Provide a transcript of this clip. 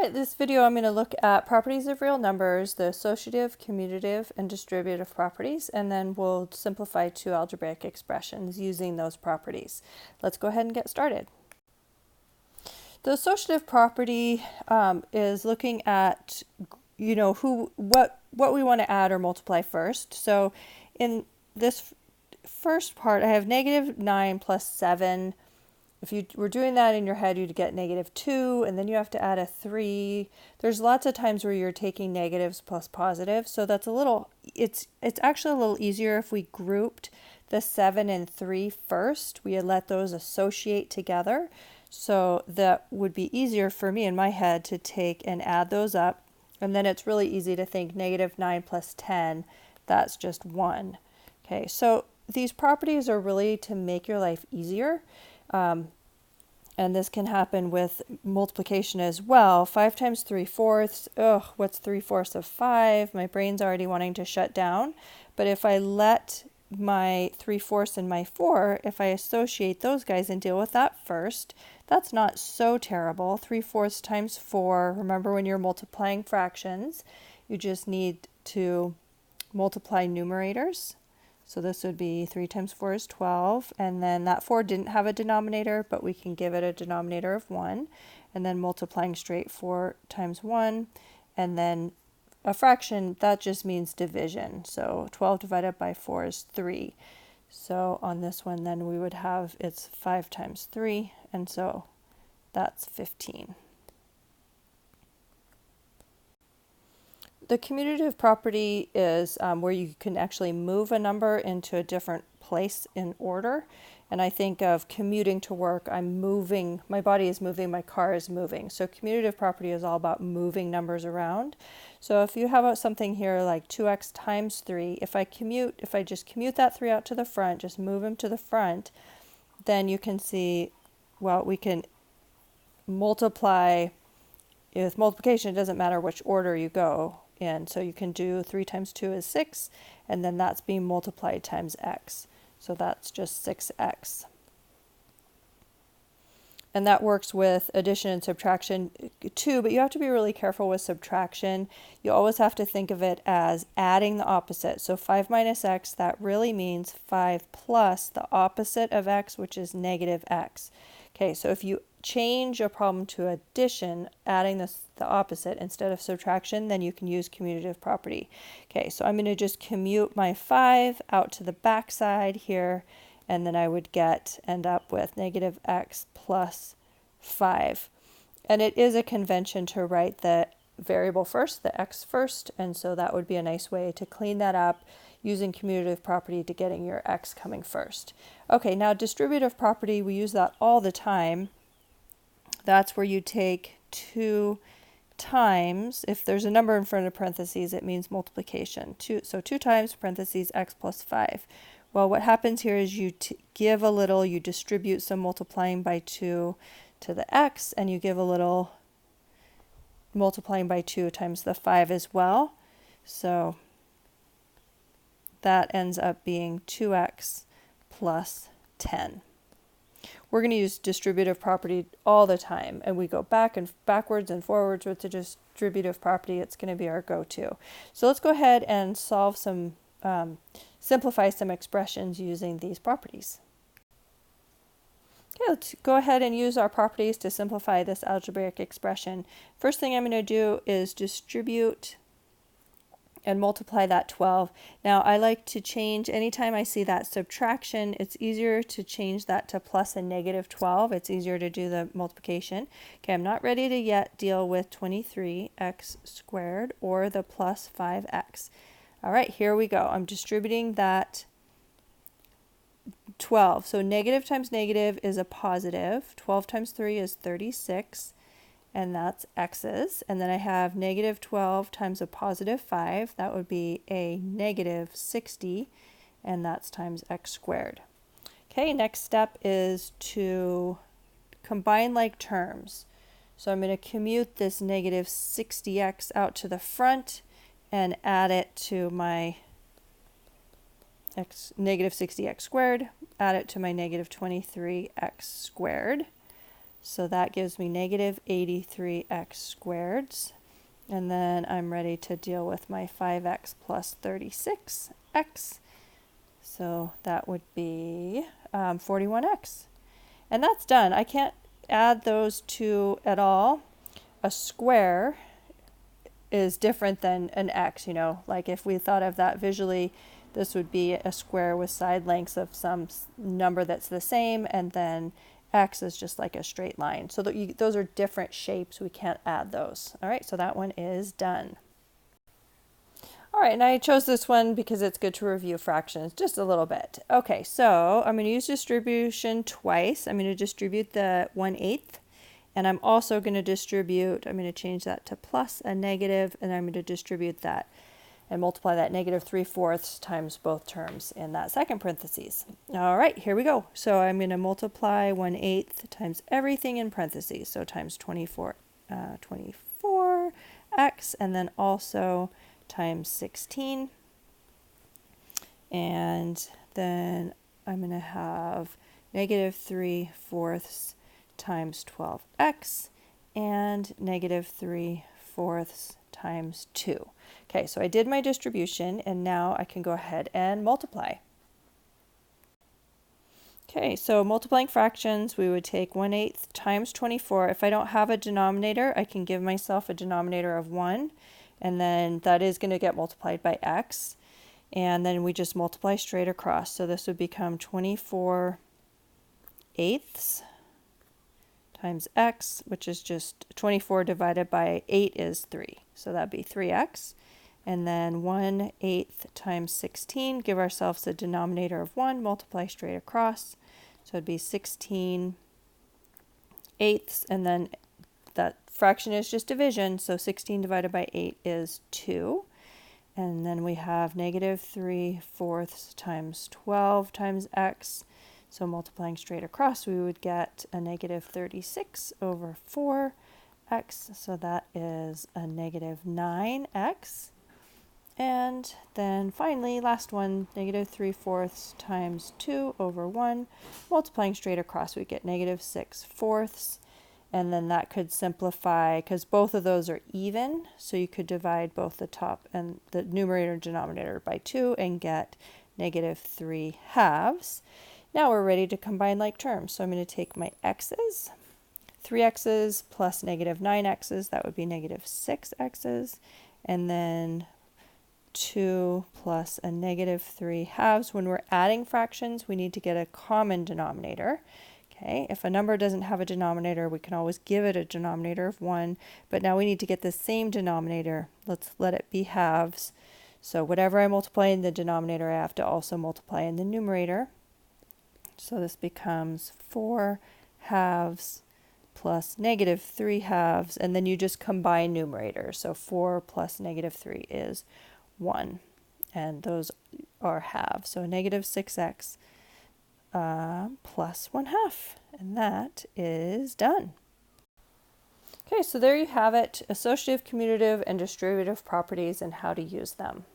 right, this video I'm going to look at properties of real numbers, the associative, commutative, and distributive properties, and then we'll simplify two algebraic expressions using those properties. Let's go ahead and get started. The associative property is looking at, what we want to add or multiply first. So in this first part, I have negative 9 plus 7. If you were doing that in your head, you'd get negative 2, and then you have to add a 3. There's lots of times where you're taking negatives plus positives, so that's it's actually a little easier if we grouped the 7 and 3 first. We had let those associate together, so that would be easier for me in my head to take and add those up, and then it's really easy to think negative 9 plus 10, that's just 1. Okay, so these properties are really to make your life easier. And this can happen with multiplication as well. 5 times 3/4. Ugh, what's 3/4 of 5? My brain's already wanting to shut down. But if I let my 3/4 and my 4, if I associate those guys and deal with that first, that's not so terrible. 3/4 times 4. Remember, when you're multiplying fractions, you just need to multiply numerators. So this would be 3 times 4 is 12, and then that 4 didn't have a denominator, but we can give it a denominator of 1, and then multiplying straight 4 times 1, and then a fraction, that just means division. So 12 divided by 4 is 3. So on this one, then we would have, it's 5 times 3, and so that's 15. The commutative property is where you can actually move a number into a different place in order. And I think of commuting to work, I'm moving, my body is moving, my car is moving. So commutative property is all about moving numbers around. So if you have something here like 2x times 3, if I just commute that 3 out to the front, just move them to the front, then you can see, well, we can multiply. With multiplication, it doesn't matter which order you go in. So you can do 3 times 2 is 6, and then that's being multiplied times x. So that's just 6x. And that works with addition and subtraction too, but you have to be really careful with subtraction. You always have to think of it as adding the opposite. So 5 minus x, that really means 5 plus the opposite of x, which is negative x. Okay, so if you change a problem to addition, adding the opposite instead of subtraction, then you can use commutative property. Okay, so I'm going to just commute my 5 out to the back side here, and then I would end up with negative x plus 5. And it is a convention to write the variable first, the x first, and so that would be a nice way to clean that up using commutative property to getting your x coming first. Okay, now distributive property, we use that all the time. That's where you take 2 times, if there's a number in front of parentheses, it means multiplication. So 2 times parentheses x plus 5. Well, what happens here is you give a little, you distribute some multiplying by 2 to the x, and you give a little multiplying by 2 times the 5 as well. So that ends up being 2x plus 10. We're going to use distributive property all the time, and we go backwards and forwards with the distributive property. It's going to be our go-to. So let's go ahead and solve simplify some expressions using these properties. Okay, let's go ahead and use our properties to simplify this algebraic expression. First thing I'm going to do is distribute and multiply that 12. Now I like to change, anytime I see that subtraction, it's easier to change that to plus and negative 12. It's easier to do the multiplication. Okay, I'm not ready to yet deal with 23x squared or the plus 5x. All right, here we go. I'm distributing that 12. So negative times negative is a positive. 12 times 3 is 36. And that's x's, and then I have negative 12 times a positive 5, that would be a negative 60, and that's times x squared. Okay, next step is to combine like terms. So I'm going to commute this negative 60x out to the front and add it to my negative 60x squared, add it to my negative 23x squared. So that gives me negative 83x squared. And then I'm ready to deal with my 5x plus 36x. So that would be 41x. And that's done. I can't add those two at all. A square is different than an x, you know, like if we thought of that visually, this would be a square with side lengths of some number that's the same, and then x is just like a straight line. So those are different shapes. We can't add those. All right, so that one is done. All right, and I chose this one because it's good to review fractions just a little bit. Okay, so I'm going to use distribution twice. I'm going to distribute the 1/8, and I'm also going to distribute, I'm going to change that to plus a negative, and I'm going to distribute that and multiply that negative 3/4 times both terms in that second parentheses. All right, here we go. So I'm going to multiply 1/8 times everything in parentheses, so times 24x, and then also times 16, and then I'm going to have negative 3/4 times 12x and negative 3/4 times 2. Okay, so I did my distribution, and now I can go ahead and multiply. Okay, so multiplying fractions, we would take 1/8 times 24. If I don't have a denominator, I can give myself a denominator of 1, and then that is going to get multiplied by x, and then we just multiply straight across. So this would become 24/8 times x, which is just 24 divided by 8 is 3. So that'd be 3x. And then 1/8 times 16, give ourselves a denominator of 1, multiply straight across. So it'd be 16/8, and then that fraction is just division, so 16 divided by 8 is 2. And then we have negative 3/4 times 12 times x. So multiplying straight across, we would get a negative 36 over 4x. So that is a negative 9x. And then finally, last one, negative 3/4 times 2 over 1. Multiplying straight across, we get negative 6/4. And then that could simplify, because both of those are even, so you could divide both the top and the numerator and denominator by 2 and get negative 3/2. Now we're ready to combine like terms. So I'm going to take my x's, 3x's plus negative 9x's, that would be negative 6x's, and then 2 plus a negative 3/2. When we're adding fractions, we need to get a common denominator. Okay, if a number doesn't have a denominator, we can always give it a denominator of 1, but now we need to get the same denominator. Let's let it be halves. So whatever I multiply in the denominator, I have to also multiply in the numerator. So this becomes 4/2 plus negative 3/2, and then you just combine numerators. So 4 plus negative 3 is 1, and those are halves. So negative 6x plus 1/2, and that is done. Okay, so there you have it, associative, commutative, and distributive properties and how to use them.